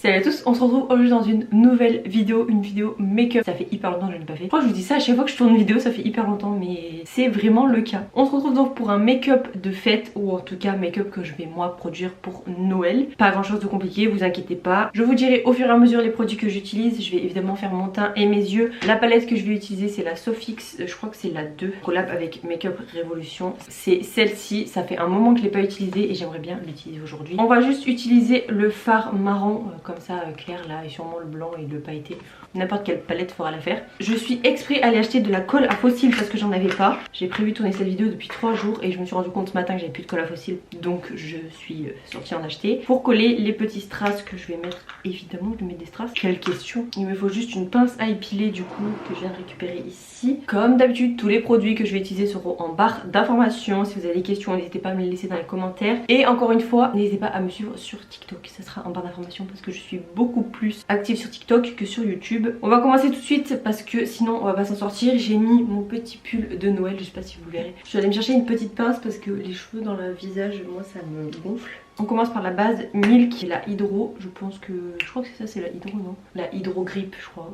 Salut à tous, on se retrouve aujourd'hui dans une nouvelle vidéo, une vidéo make-up. Ça fait hyper longtemps que je n'ai pas fait. Je crois que je vous dis ça à chaque fois que je tourne une vidéo, ça fait hyper longtemps, mais c'est vraiment le cas. On se retrouve donc pour un make-up de fête, ou en tout cas make-up que je vais moi produire pour Noël. Pas grand chose de compliqué, vous inquiétez pas. Je vous dirai au fur et à mesure les produits que j'utilise. Je vais évidemment faire mon teint et mes yeux. La palette que je vais utiliser c'est la Sofix, je crois que c'est la 2, collab avec Makeup Revolution. C'est celle-ci, ça fait un moment que je l'ai pas utilisée et j'aimerais bien l'utiliser aujourd'hui. On va juste utiliser le fard marron comme ça clair là et sûrement le blanc et le pailleté. N'importe quelle palette fera l'affaire. Je suis exprès allée acheter de la colle à fossiles parce que j'en avais pas. J'ai prévu tourner cette vidéo depuis 3 jours et je me suis rendu compte ce matin que j'avais plus de colle à fossiles. Donc je suis sortie en acheter. Pour coller les petits strass que je vais mettre, évidemment je vais mettre des strass. Quelle question. Il me faut juste une pince à épiler du coup que je viens de récupérer ici. Comme d'habitude tous les produits que je vais utiliser seront en barre d'informations. Si vous avez des questions n'hésitez pas à me les laisser dans les commentaires. Et encore une fois n'hésitez pas à me suivre sur TikTok. Ça sera en barre d'informations parce que je suis beaucoup plus active sur TikTok que sur YouTube. On va commencer tout de suite parce que sinon on va pas s'en sortir. J'ai mis mon petit pull de Noël, je sais pas si vous le verrez. Je suis allée me chercher une petite pince parce que les cheveux dans le visage, moi ça me gonfle. On commence par la base Milk qui est la Hydro. Je pense que... je crois que c'est ça, c'est la Hydro, non? La Hydro Grip je crois.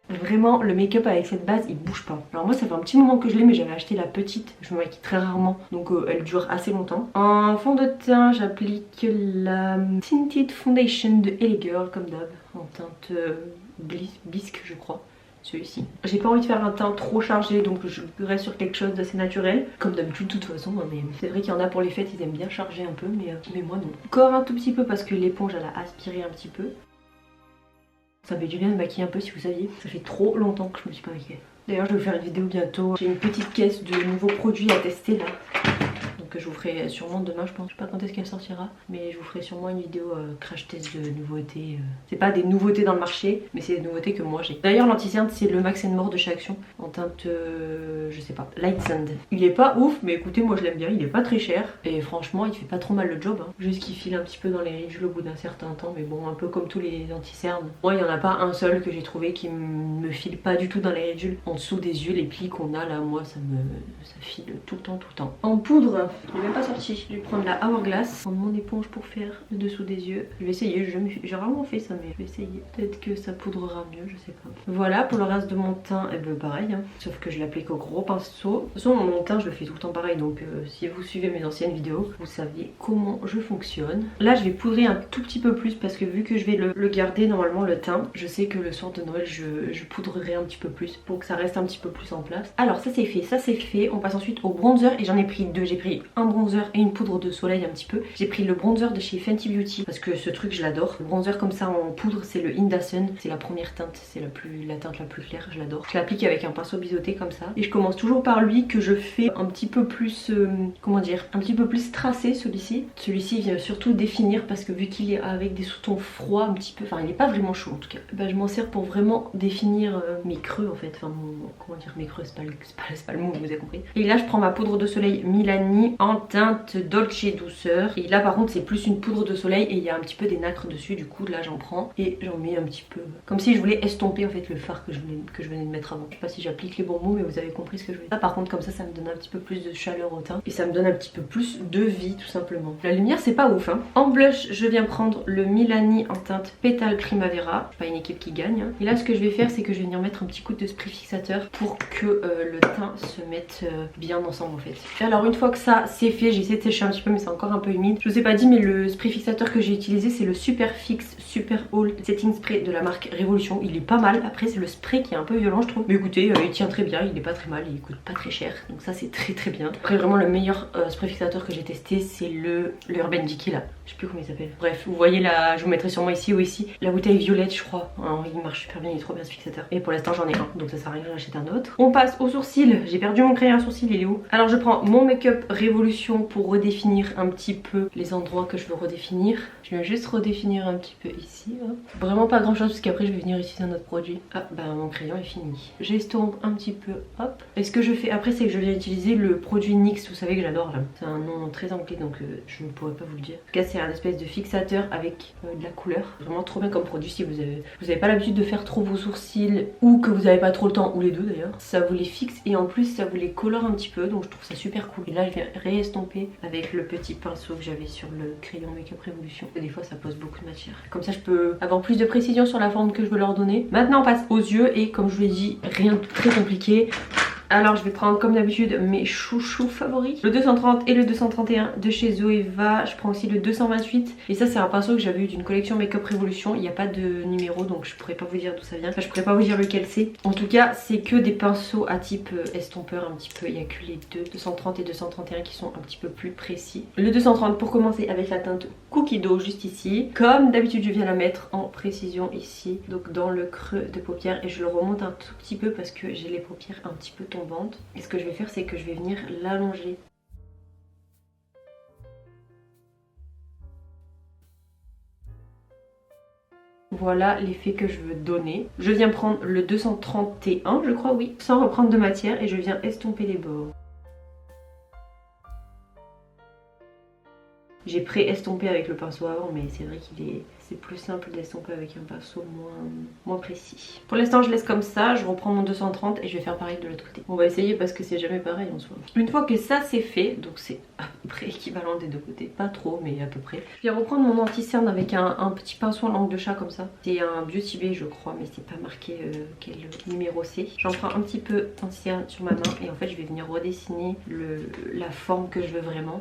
Vraiment le make-up avec cette base il bouge pas. Alors moi ça fait un petit moment que je l'ai mais j'avais acheté la petite. Je me maquille très rarement donc elle dure assez longtemps. En fond de teint j'applique la Tinted Foundation de LA Girl comme d'hab. En teinte bisque je crois. Celui-ci. J'ai pas envie de faire un teint trop chargé donc je reste sur quelque chose d'assez naturel. Comme d'habitude de toute façon hein, mais c'est vrai qu'il y en a pour les fêtes ils aiment bien charger un peu mais moi non. Encore un tout petit peu parce que l'éponge elle a aspiré un petit peu. Ça fait du bien de maquiller un peu si vous saviez. Ça fait trop longtemps que je me suis pas maquillée. D'ailleurs je vais vous faire une vidéo bientôt. J'ai une petite caisse de nouveaux produits à tester là. Donc je vous ferai sûrement demain je pense. Je sais pas quand est-ce qu'elle sortira. Mais je vous ferai sûrement une vidéo crash test de nouveautés. C'est pas des nouveautés dans le marché mais c'est des nouveautés que moi j'ai. D'ailleurs l'anti-cerne c'est le Max & More de chez Action. En teinte je sais pas, Light Sand. Il est pas ouf mais écoutez moi je l'aime bien. Il est pas très cher. Et franchement il fait pas trop mal le job hein. Juste qu'il file un petit peu dans les ridules au bout d'un certain temps. Mais bon un peu comme tous les anti-cernes. Moi il y en a pas un seul que j'ai trouvé qui me file pas du tout dans les ridules. En dessous des yeux les plis qu'on a là moi ça file tout le temps. En poudre il est même pas sorti. Je vais prendre la Hourglass, prendre mon éponge pour faire le dessous des yeux. Je vais essayer, j'ai rarement fait ça mais je vais essayer. Peut-être que ça poudrera mieux, je sais pas. Voilà pour le reste de mon teint, et ben pareil hein. Sauf que je l'applique au gros pinceau. De toute façon mon teint je le fais tout le temps pareil donc si vous suivez mes anciennes vidéos, vous savez comment je fonctionne. Là je vais poudrer un tout petit peu plus parce que vu que je vais le garder normalement le teint, je sais que le soir de Noël je poudrerai un petit peu plus pour que ça reste un petit peu plus en place. Alors ça c'est fait, on passe ensuite au bronzer et j'en ai pris deux. J'ai pris un bronzer et une poudre de soleil un petit peu. J'ai pris le bronzer de chez Fenty Beauty parce que ce truc je l'adore. Le bronzer comme ça en poudre c'est le Indacen. C'est la première teinte, c'est la teinte la plus claire, je l'adore. Je l'applique avec un pinceau biseauté comme ça. Et je commence toujours par lui que je fais un petit peu plus, comment dire, un petit peu plus tracé celui-ci. Celui-ci vient surtout définir parce que vu qu'il est avec des sous-tons froids un petit peu, enfin il est pas vraiment chaud en tout cas. Bah, je m'en sers pour vraiment définir mes creux en fait. Enfin comment dire mes creux, c'est pas le mot, vous avez compris. Et là je prends ma poudre de soleil Milani en teinte Dolce Douceur. Et là par contre c'est plus une poudre de soleil et il y a un petit peu des nacres dessus. Du coup là j'en prends et j'en mets un petit peu. Comme si je voulais estomper en fait le fard que je venais de mettre avant. Je sais pas si j'applique les bons mots mais vous avez compris ce que je veux dire. Là par contre comme ça me donne un petit peu plus de chaleur au teint. Et ça me donne un petit peu plus de vie tout simplement. La lumière c'est pas ouf hein. En blush je viens prendre le Milani en teinte Pétale Primavera. Pas une équipe qui gagne hein. Et là ce que je vais faire c'est que je vais venir mettre un petit coup de spray fixateur pour que le teint se mette bien ensemble en fait. Alors une fois que ça c'est fait, j'ai essayé de sécher un petit peu mais c'est encore un peu humide. Je vous ai pas dit mais le spray fixateur que j'ai utilisé c'est le Super Fix Super All Setting Spray de la marque Revolution. Il est pas mal, après c'est le spray qui est un peu violent je trouve. Mais écoutez il tient très bien, il est pas très mal, il coûte pas très cher. Donc ça c'est très bien. Après vraiment le meilleur spray fixateur que j'ai testé c'est le Urban Decay là. Je sais plus comment il s'appelle. Bref vous voyez là, je vous mettrai sûrement ici ou ici. La bouteille violette je crois. Alors, il marche super bien, il est trop bien ce fixateur. Et pour l'instant j'en ai un donc ça sert à rien d'en acheter un autre. On passe au sourcil. J'ai perdu mon crayon à sourcil, il est où? Alors je prends mon Make-up Révolution pour redéfinir un petit peu les endroits que je veux redéfinir. Je viens juste redéfinir un petit peu ici. Hop. Vraiment pas grand chose parce qu'après je vais venir utiliser un autre produit. Ah bah mon crayon est fini. J'estompe un petit peu, hop. Et ce que je fais après c'est que je viens utiliser le produit NYX, vous savez que j'adore là. C'est un nom très anglais donc je ne pourrais pas vous le dire. En tout cas c'est un espèce de fixateur avec de la couleur. Vraiment trop bien comme produit si vous avez pas l'habitude de faire trop vos sourcils ou que vous n'avez pas trop le temps, ou les deux d'ailleurs. Ça vous les fixe et en plus ça vous les colore un petit peu donc je trouve ça super cool. Et là je viens réestomper avec le petit pinceau que j'avais sur le crayon Makeup Revolution. Des fois ça pose beaucoup de matière. Comme ça je peux avoir plus de précision sur la forme que je veux leur donner. Maintenant on passe aux yeux et comme je vous l'ai dit, rien de très compliqué. Alors je vais prendre comme d'habitude mes chouchous favoris, le 230 et le 231 de chez Zoeva. Je prends aussi le 228 et ça c'est un pinceau que j'avais eu d'une collection Makeup Revolution. Il n'y a pas de numéro donc je pourrais pas vous dire d'où ça vient, enfin je pourrais pas vous dire lequel c'est. En tout cas c'est que des pinceaux à type estompeur un petit peu. Il n'y a que les deux, 230 et 231 qui sont un petit peu plus précis. Le 230 pour commencer avec la teinte Cookie Dough juste ici. Comme d'habitude je viens la mettre en précision ici, donc dans le creux de paupière, et je le remonte un tout petit peu parce que j'ai les paupières un petit peu tombées. Et ce que je vais faire c'est que je vais venir l'allonger. Voilà l'effet que je veux donner. Je viens prendre le 231 je crois, oui, sans reprendre de matière et je viens estomper les bords. J'ai pré-estompé avec le pinceau avant mais c'est vrai c'est plus simple d'estomper avec un pinceau moins précis. Pour l'instant je laisse comme ça, je reprends mon 230 et je vais faire pareil de l'autre côté. On va essayer parce que c'est jamais pareil en soi. Une fois que ça c'est fait, donc c'est à peu près équivalent des deux côtés, pas trop mais à peu près. Je vais reprendre mon anti-cerne avec un petit pinceau en langue de chat comme ça. C'est un Beauty Bay je crois mais c'est pas marqué quel numéro c'est. J'en prends un petit peu anti-cerne sur ma main et en fait je vais venir redessiner la forme que je veux vraiment.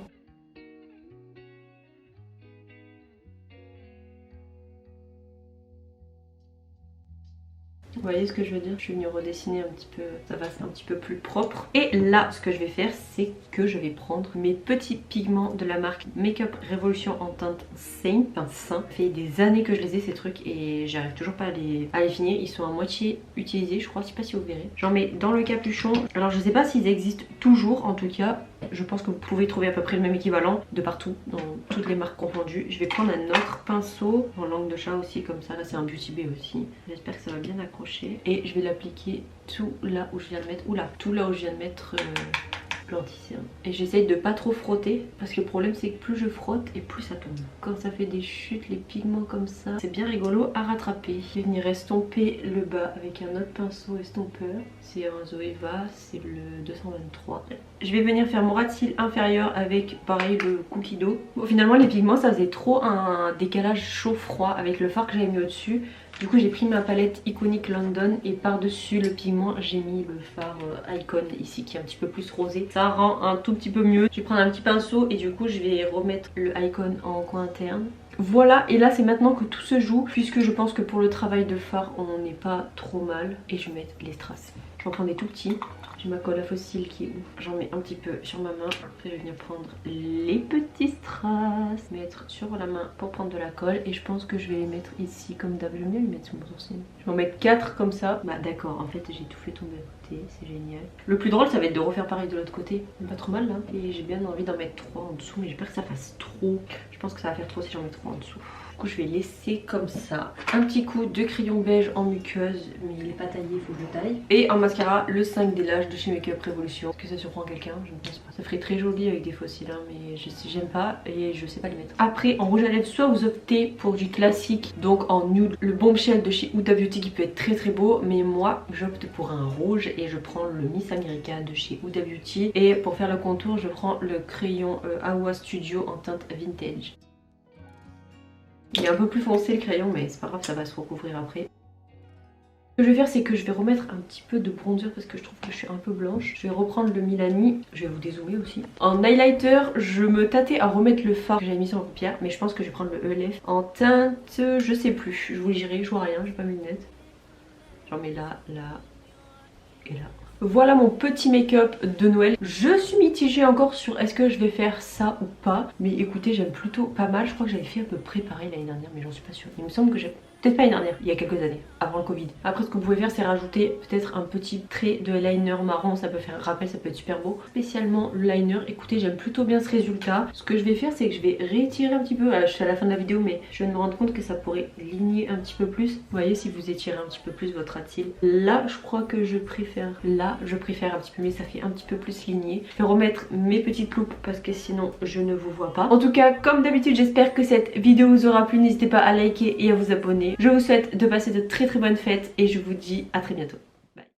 Vous voyez ce que je veux dire? Je suis venue redessiner un petit peu, ça va un petit peu plus propre. Et là, ce que je vais faire, c'est que je vais prendre mes petits pigments de la marque Makeup Revolution en teinte Saint. Enfin, Saint. Ça fait des années que je les ai ces trucs et j'arrive toujours pas à les finir. Ils sont à moitié utilisés, je crois, je sais pas si vous verrez. J'en mets dans le capuchon. Alors je sais pas s'ils existent toujours, en tout cas. Je pense que vous pouvez trouver à peu près le même équivalent de partout, dans toutes les marques confondues. Je vais prendre un autre pinceau en langue de chat aussi, comme ça. Là, c'est un Beauty Bay aussi. J'espère que ça va bien accrocher. Et je vais l'appliquer tout là où je viens de mettre. Oula, tout là où je viens de mettre l'anti-cerne. Et j'essaye de pas trop frotter parce que le problème c'est que plus je frotte et plus ça tombe. Quand ça fait des chutes, les pigments comme ça, c'est bien rigolo à rattraper. Je vais venir estomper le bas avec un autre pinceau estompeur. C'est un Zoeva, c'est le 223. Je vais venir faire mon ras de cils inférieur avec pareil le Cookie Dough. Bon, finalement les pigments ça faisait trop un décalage chaud-froid avec le fard que j'avais mis au dessus. Du coup j'ai pris ma palette Iconic London et par dessus le pigment j'ai mis le fard Icon ici qui est un petit peu plus rosé. Ça rend un tout petit peu mieux. Je vais prendre un petit pinceau et du coup je vais remettre le Icon en coin interne. Voilà, et là c'est maintenant que tout se joue puisque je pense que pour le travail de fard on n'est pas trop mal. Et je vais mettre les strass. Je vais en prendre des tout petits. J'ai ma colle à fossile qui est où? J'en mets un petit peu sur ma main. Après je vais venir prendre les petits strass, mettre sur la main pour prendre de la colle. Et je pense que je vais les mettre ici comme d'hab. J'aime bien les mettre sur mon sourcil. Je vais en mettre 4 comme ça. Bah d'accord, en fait j'ai tout fait tomber à côté, c'est génial. Le plus drôle ça va être de refaire pareil de l'autre côté. Pas trop mal là. Et j'ai bien envie d'en mettre 3 en dessous, mais j'ai peur que ça fasse trop. Je pense que ça va faire trop si j'en mets 3 en dessous. Du coup je vais laisser comme ça. Un petit coup de crayon beige en muqueuse, mais il n'est pas taillé, il faut que je le taille. Et en mascara le 5 des Lash de chez Makeup Revolution. Est-ce que ça surprend quelqu'un? Je ne pense pas. Ça ferait très joli avec des fossiles hein, mais j'aime pas et je sais pas les mettre. Après en rouge à lèvres, soit vous optez pour du classique, donc en nude, le Bombshell de chez Huda Beauty qui peut être très très beau, mais moi j'opte pour un rouge et je prends le Miss America de chez Huda Beauty. Et pour faire le contour je prends le crayon Awa Studio en teinte vintage. Il est un peu plus foncé le crayon mais c'est pas grave, ça va se recouvrir après. Ce que je vais faire c'est que je vais remettre un petit peu de bronzer parce que je trouve que je suis un peu blanche. Je vais reprendre le Milani, je vais vous dézoomer aussi. En highlighter, je me tâtais à remettre le fard que j'avais mis sur ma paupière, mais je pense que je vais prendre le ELF. En teinte, je sais plus, je vous le dirai, je vois rien, j'ai pas mes lunettes. J'en mets là, là et là. Voilà mon petit make-up de Noël. Je suis mitigée encore sur est-ce que je vais faire ça ou pas. Mais écoutez, j'aime plutôt pas mal. Je crois que j'avais fait à peu près pareil l'année dernière, mais j'en suis pas sûre. Il me semble que j'ai... Peut-être pas l'année dernière, il y a quelques années, avant le Covid. Après ce que vous pouvez faire c'est rajouter peut-être un petit trait de liner marron, ça peut faire un rappel, ça peut être super beau. Spécialement le liner, écoutez j'aime plutôt bien ce résultat. Ce que je vais faire c'est que je vais réétirer un petit peu, je suis à la fin de la vidéo mais je viens de me rendre compte que ça pourrait ligner un petit peu plus. Vous voyez si vous étirez un petit peu plus votre ras de cils. Là je crois que je préfère, là je préfère un petit peu mais ça fait un petit peu plus ligné. Je vais remettre mes petites loupes parce que sinon je ne vous vois pas. En tout cas comme d'habitude j'espère que cette vidéo vous aura plu, n'hésitez pas à liker et à vous abonner. Je vous souhaite de passer de très très bonnes fêtes et je vous dis à très bientôt.